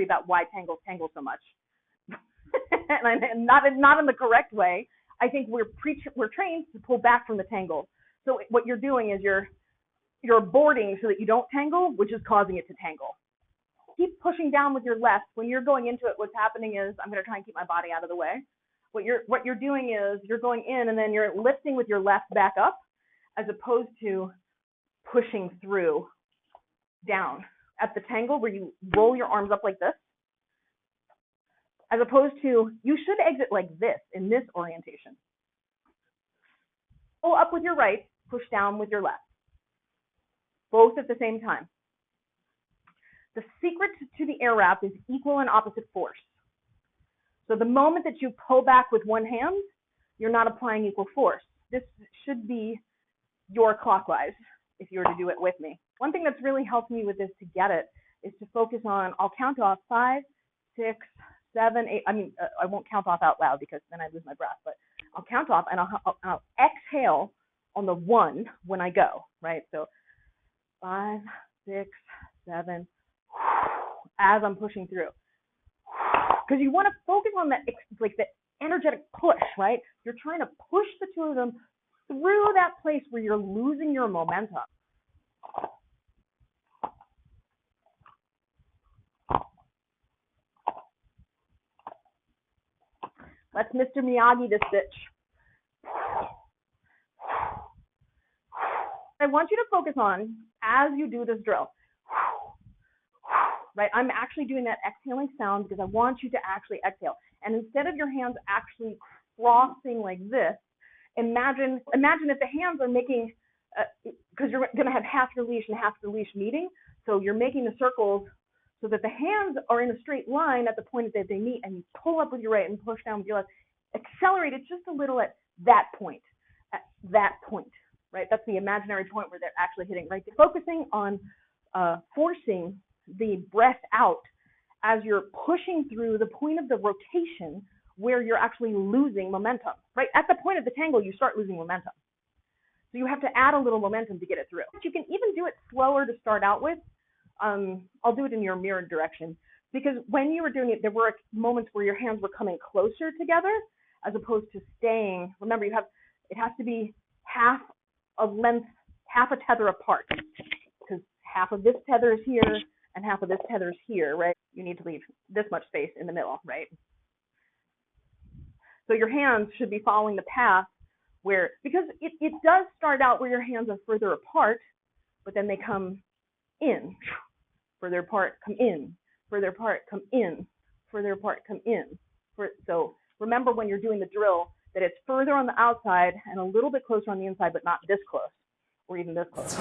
theory about why tangle so much. and not in the correct way. I think we're trained to pull back from the tangle. So what you're doing is you're aborting so that you don't tangle, which is causing it to tangle. Keep pushing down with your left. When you're going into it, what's happening is, I'm going to try and keep my body out of the way. What you're doing is you're going in and then you're lifting with your left back up, as opposed to pushing through down at the tangle where you roll your arms up like this, as opposed to, you should exit like this in this orientation. Pull up with your right, push down with your left, both at the same time. The secret to the air wrap is equal and opposite force. So the moment that you pull back with one hand, you're not applying equal force. This should be your clockwise if you were to do it with me. One thing that's really helped me with this to get it is to focus on, I'll count off 5, 6, 7, 8. I won't count off out loud because then I lose my breath, but I'll count off and I'll exhale on the 1 when I go, right? So 5, 6, 7, as I'm pushing through. Because you want to focus on that, like the energetic push, right? You're trying to push the two of them through that place where you're losing your momentum. Let's Mr. Miyagi this bitch. I want you to focus on, as you do this drill, right? I'm actually doing that exhaling sound because I want you to actually exhale. And instead of your hands actually crossing like this, imagine if the hands are making, because you're going to have half your leash and half the leash meeting, so you're making the circles so that the hands are in a straight line at the point that they meet, and you pull up with your right and push down with your left. Accelerate it just a little at that point, right? That's the imaginary point where they're actually hitting, right? They're focusing on forcing the breath out as you're pushing through the point of the rotation where you're actually losing momentum, right? At the point of the tangle, you start losing momentum. So you have to add a little momentum to get it through. You can even do it slower to start out with. I'll do it in your mirrored direction, because when you were doing it, there were moments where your hands were coming closer together as opposed to staying. Remember, it has to be half a tether apart, because half of this tether is here and half of this tether is here, right? You need to leave this much space in the middle, right? So your hands should be following the path where, because it does start out where your hands are further apart, but then they come in, further apart, come in, further apart, come in, further apart, come in. So remember when you're doing the drill that it's further on the outside and a little bit closer on the inside, but not this close or even this close.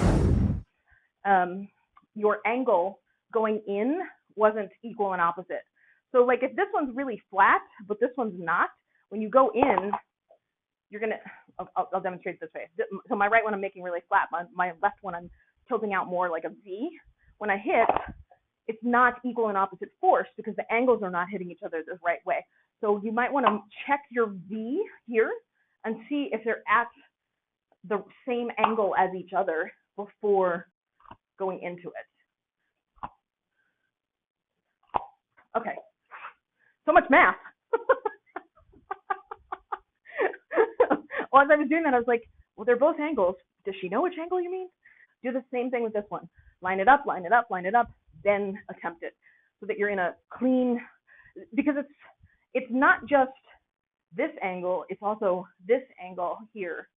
Your angle going in wasn't equal and opposite. So like if this one's really flat, but this one's not, when you go in, you're going to, I'll demonstrate it this way. So my right one I'm making really flat. My left one I'm tilting out more like a V. When I hit, it's not equal and opposite force because the angles are not hitting each other the right way. So you might want to check your V here and see if they're at the same angle as each other before going into it. Okay, so much math. Well, as I was doing that, I was like, well, they're both angles. Does she know which angle you mean? Do the same thing with this one. Line it up, line it up, line it up, then attempt it so that you're in a clean, because it's not just this angle, it's also this angle here